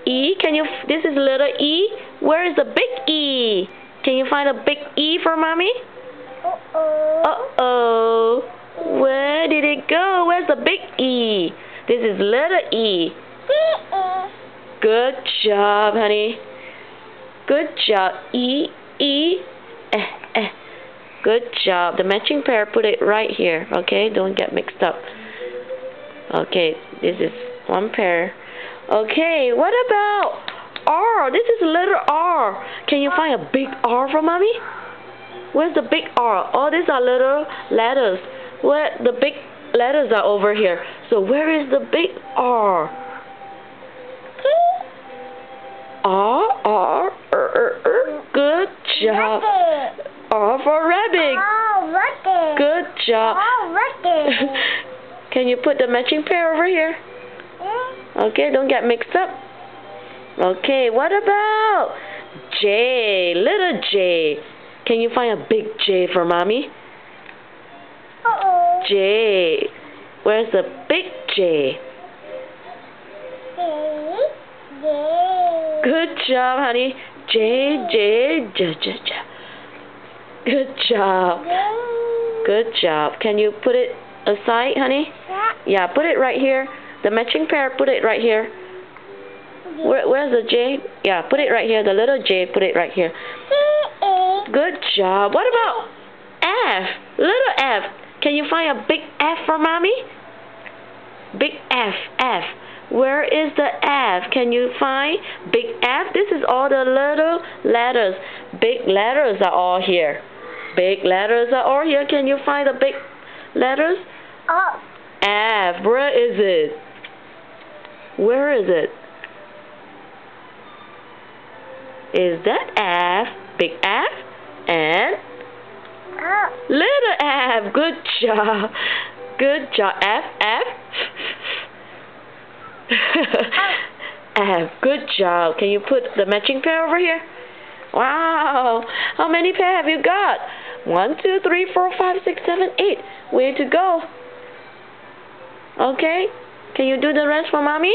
E. This is letter E. Where is the big E? Can you find a big E for mommy? Uh-oh. Where did it go? Where's the big E? This is letter E. Good job, honey. Good job. E, E, Good job. The matching pair, put it right here, okay? Don't get mixed up. Okay, this is one pair. Okay, what about R? This is letter R. Can you find a big R for mommy? Where's the big R? Oh, these are little letters. Where the big letters are over here. So where is the big R? R. Good job. R for rabbit. Good job. Can you put the matching pair over here? Okay, don't get mixed up. Okay, what about J? Little J. Can you find a big J for mommy? J. Where's the big J? Good job, honey. J. Good job. Good job. Can you put it aside, honey? Yeah, put it right here. The matching pair, put it right here. Where's the J? Yeah, put it right here. The little J, put it right here. Good job. What about F? Little F. Can you find a big F for mommy? Big F. F. Where is the F? Can you find big F? This is all the little letters. Big letters are all here. Big letters are all here. Can you find the big letters? F. Where is it? Where is it? Is that F? Big F? And little F. Good job. Good job. F. F. Good job. Can you put the matching pair over here? Wow. How many pair have you got? 1, 2, 3, 4, 5, 6, 7, 8. Way to go. Okay. Can you do the rest for mommy?